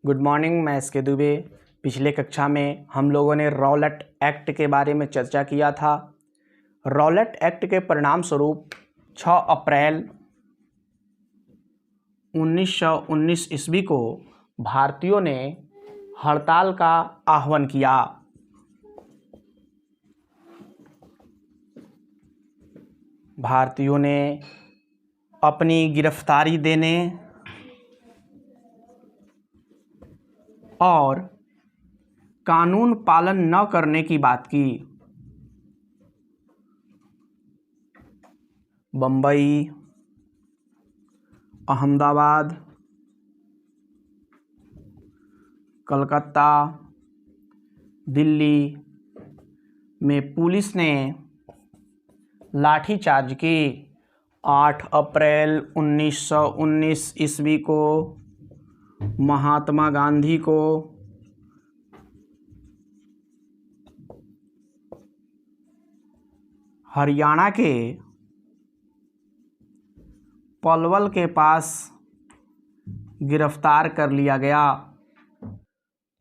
Good morning. मैं S के दुबे। पिछले कक्षा में हम लोगों ने रॉलेट एक्ट के बारे में चर्चा किया था। रॉलेट एक्ट के परिणाम स्वरूप 6 अप्रैल 1919 ईस्वी को भारतीयों ने हड़ताल का आह्वान किया। भारतीयों ने अपनी गिरफ्तारी देने और कानून पालन न करने की बात की। बम्बई, अहमदाबाद, कलकत्ता, दिल्ली में पुलिस ने लाठीचार्ज की। 8 अप्रैल 1919 ईस्वी को महात्मा गांधी को हरियाणा के पलवल के पास गिरफ्तार कर लिया गया।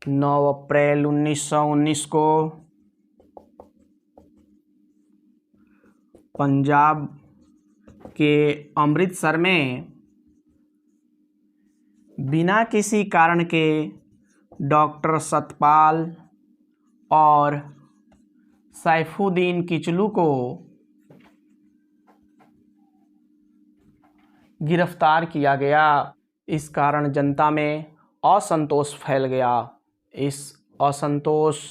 9 अप्रैल 1919 को पंजाब के अमृतसर में बिना किसी कारण के डॉक्टर सतपाल और सैफुद्दीन किचलू को गिरफ्तार किया गया। इस कारण जनता में असंतोष फैल गया। इस असंतोष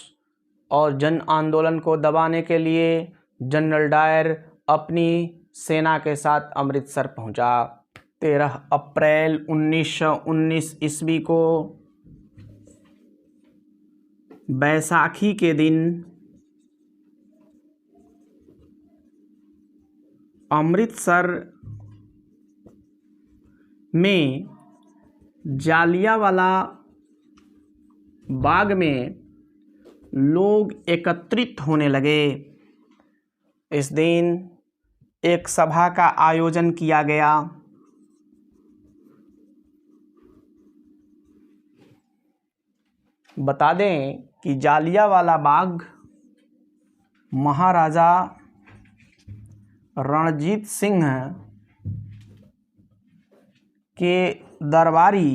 और जन आंदोलन को दबाने के लिए जनरल डायर अपनी सेना के साथ अमृतसर पहुंचा। 13 अप्रैल 1919 ईस्वी को बैसाखी के दिन अमृतसर में जालियांवाला बाग में लोग एकत्रित होने लगे। इस दिन एक सभा का आयोजन किया गया। बता दें कि जालियांवाला बाग महाराजा रणजीत सिंह के दरबारी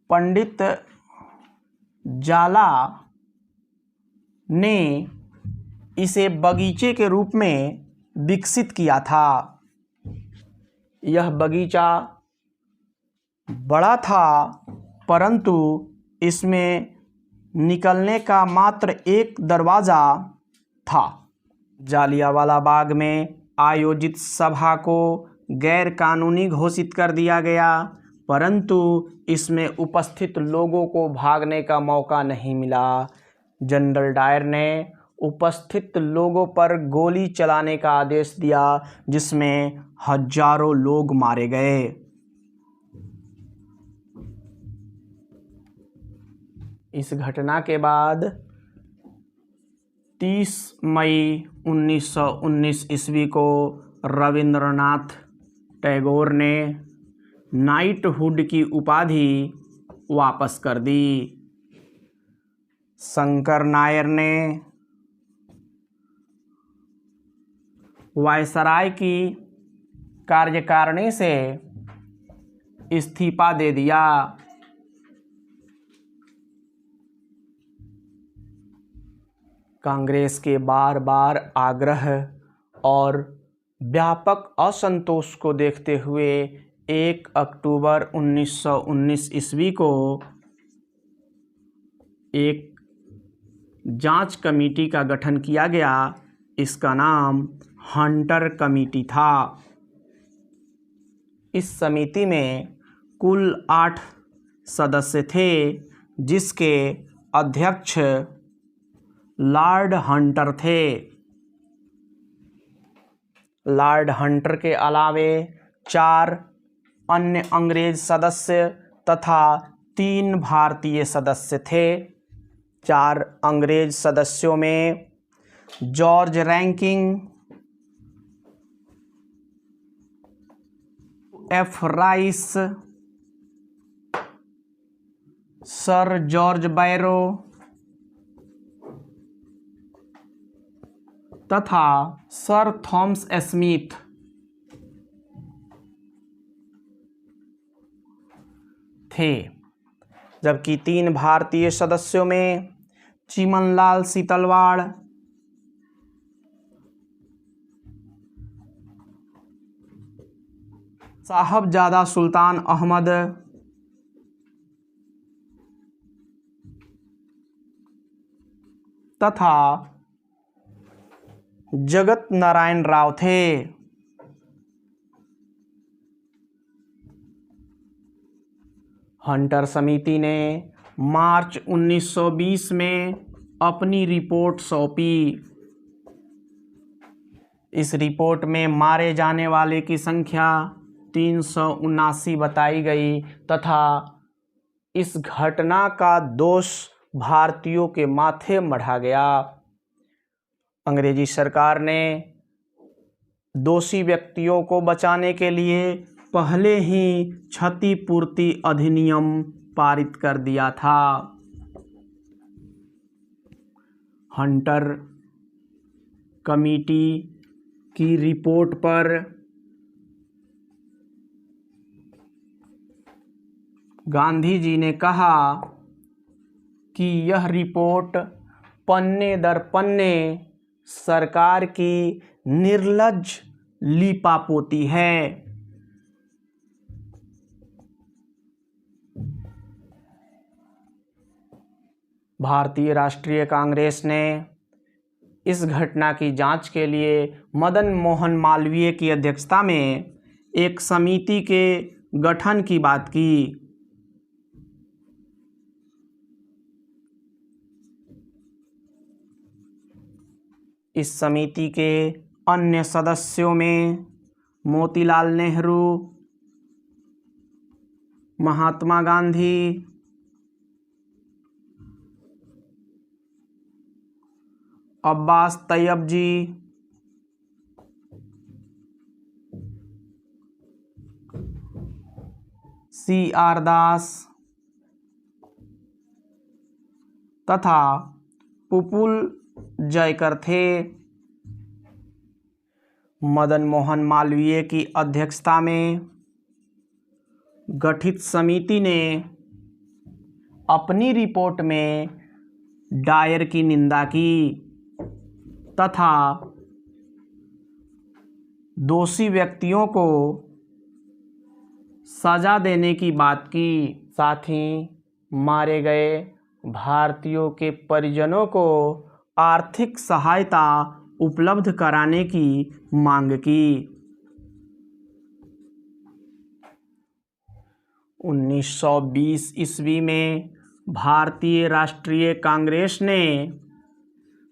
पंडित जाला ने इसे बगीचे के रूप में विकसित किया था। यह बगीचा बड़ा था, परंतु इसमें निकलने का मात्र एक दरवाज़ा था। जालियांवाला बाग में आयोजित सभा को गैर कानूनी घोषित कर दिया गया, परंतु इसमें उपस्थित लोगों को भागने का मौका नहीं मिला। जनरल डायर ने उपस्थित लोगों पर गोली चलाने का आदेश दिया, जिसमें हजारों लोग मारे गए। इस घटना के बाद 30 मई 1919 ईस्वी को रविंद्रनाथ टैगोर ने नाइटहुड की उपाधि वापस कर दी। शंकर नायर ने वायसराय की कार्यकारिणी से इस्तीफा दे दिया। कांग्रेस के बार बार आग्रह और व्यापक असंतोष को देखते हुए 1 अक्टूबर 1919 ईस्वी को एक जांच कमेटी का गठन किया गया। इसका नाम हंटर कमेटी था। इस समिति में कुल 8 सदस्य थे, जिसके अध्यक्ष लॉर्ड हंटर थे। लॉर्ड हंटर के अलावे 4 अन्य अंग्रेज सदस्य तथा 3 भारतीय सदस्य थे। 4 अंग्रेज सदस्यों में George Ranking, F Rice, sir George Barrow तथा सर थॉमस स्मिथ थे, जबकि 3 भारतीय सदस्यों में चिमनलाल सीतलवाड़, साहबजादा सुल्तान अहमद तथा जगत नारायण राव थे। हंटर समिति ने मार्च 1920 में अपनी रिपोर्ट सौंपी। इस रिपोर्ट में मारे जाने वाले की संख्या 379 बताई गई तथा इस घटना का दोष भारतीयों के माथे मढ़ा गया। अंग्रेजी सरकार ने दोषी व्यक्तियों को बचाने के लिए पहले ही क्षतिपूर्ति अधिनियम पारित कर दिया था। हंटर कमेटी की रिपोर्ट पर गांधी जी ने कहा कि यह रिपोर्ट पन्ने दर पन्ने सरकार की निर्लज्ज लीपापोती है। भारतीय राष्ट्रीय कांग्रेस ने इस घटना की जांच के लिए मदन मोहन मालवीय की अध्यक्षता में एक समिति के गठन की बात की। इस समिति के अन्य सदस्यों में मोतीलाल नेहरू, महात्मा गांधी, अब्बास तैयब जी, C.R. दास तथा पुपुल जयकर थे। मदन मोहन मालवीय की अध्यक्षता में गठित समिति ने अपनी रिपोर्ट में डायर की निंदा की तथा दोषी व्यक्तियों को सजा देने की बात की। साथ ही मारे गए भारतीयों के परिजनों को आर्थिक सहायता उपलब्ध कराने की मांग की। 1920 ईस्वी में भारतीय राष्ट्रीय कांग्रेस ने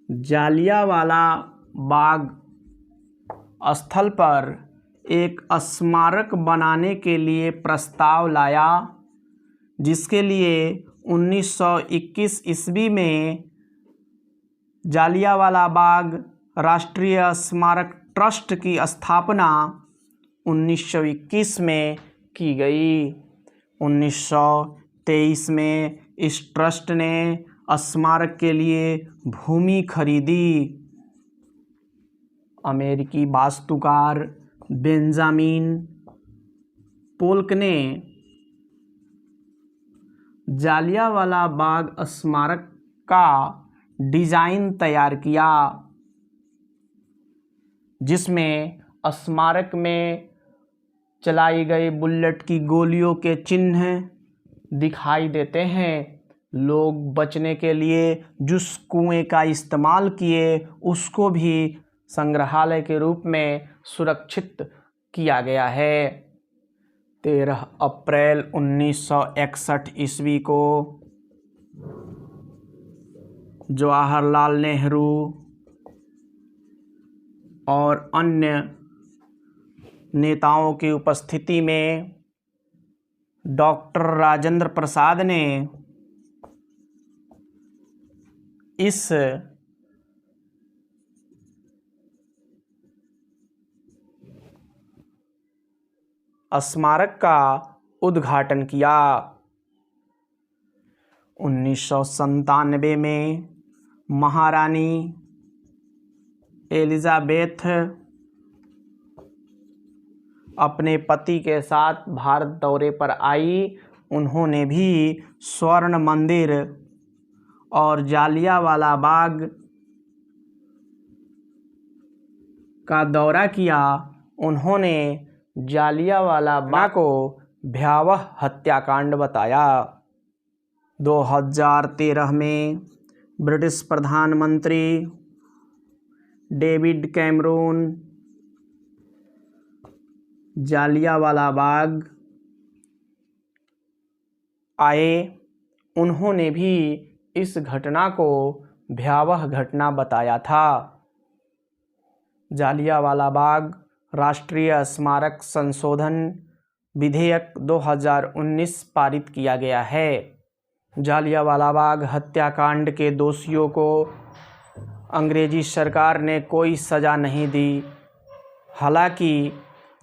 जालियांवाला बाग स्थल पर एक स्मारक बनाने के लिए प्रस्ताव लाया, जिसके लिए 1921 ईस्वी में जालियांवाला बाग राष्ट्रीय स्मारक ट्रस्ट की स्थापना 1921 में की गई। 1923 में इस ट्रस्ट ने स्मारक के लिए भूमि खरीदी। अमेरिकी वास्तुकार बेंजामिन पोल्क ने जालियांवाला बाग स्मारक का डिजाइन तैयार किया, जिसमें स्मारक में चलाई गई बुलेट की गोलियों के चिन्ह दिखाई देते हैं। लोग बचने के लिए जिस कुएं का इस्तेमाल किए उसको भी संग्रहालय के रूप में सुरक्षित किया गया है। 13 अप्रैल 1961 ईस्वी को जवाहरलाल नेहरू और अन्य नेताओं की उपस्थिति में डॉक्टर राजेंद्र प्रसाद ने इस स्मारक का उद्घाटन किया। 1997 में महारानी एलिजाबेथ अपने पति के साथ भारत दौरे पर आई। उन्होंने भी स्वर्ण मंदिर और जालियांवाला बाग का दौरा किया। उन्होंने जालियांवाला बाग को भयावह हत्याकांड बताया। 2013 में ब्रिटिश प्रधानमंत्री डेविड कैमरून जालियांवाला बाग आए। उन्होंने भी इस घटना को भयावह घटना बताया था। जालियांवाला बाग राष्ट्रीय स्मारक संशोधन विधेयक 2019 पारित किया गया है। जालियांवाला बाग हत्याकांड के दोषियों को अंग्रेजी सरकार ने कोई सज़ा नहीं दी। हालांकि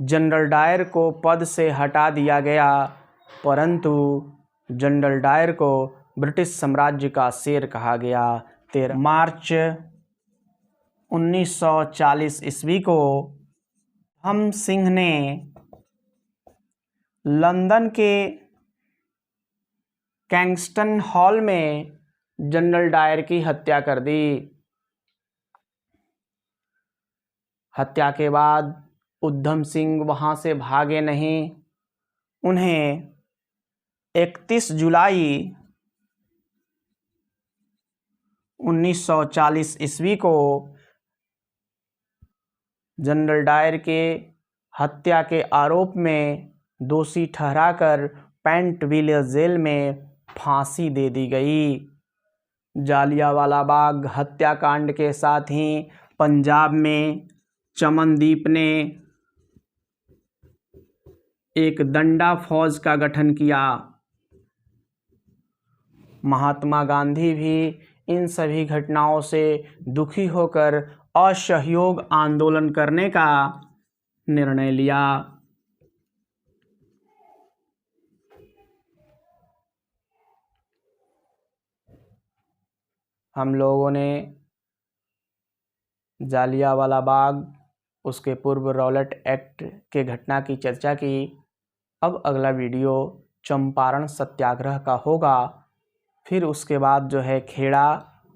जनरल डायर को पद से हटा दिया गया, परंतु जनरल डायर को ब्रिटिश साम्राज्य का शेर कहा गया। 13 मार्च 1940 ईस्वी को हम सिंह ने लंदन के कैंगस्टन हॉल में जनरल डायर की हत्या कर दी। हत्या के बाद उधम सिंह वहां से भागे नहीं। उन्हें 31 जुलाई 1940 ईस्वी को जनरल डायर के हत्या के आरोप में दोषी ठहराकर पेंटविले जेल में फांसी दे दी गई। जालियांवाला बाग हत्याकांड के साथ ही पंजाब में चमनदीप ने एक दंडा फौज का गठन किया। महात्मा गांधी भी इन सभी घटनाओं से दुखी होकर असहयोग आंदोलन करने का निर्णय लिया। हम लोगों ने जालियांवाला बाग, उसके पूर्व रॉलेट एक्ट के घटना की चर्चा की। अब अगला वीडियो चंपारण सत्याग्रह का होगा। फिर उसके बाद जो है खेड़ा,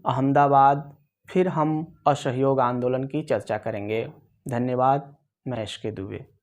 अहमदाबाद, फिर हम असहयोग आंदोलन की चर्चा करेंगे। धन्यवाद। महेश के दुबे।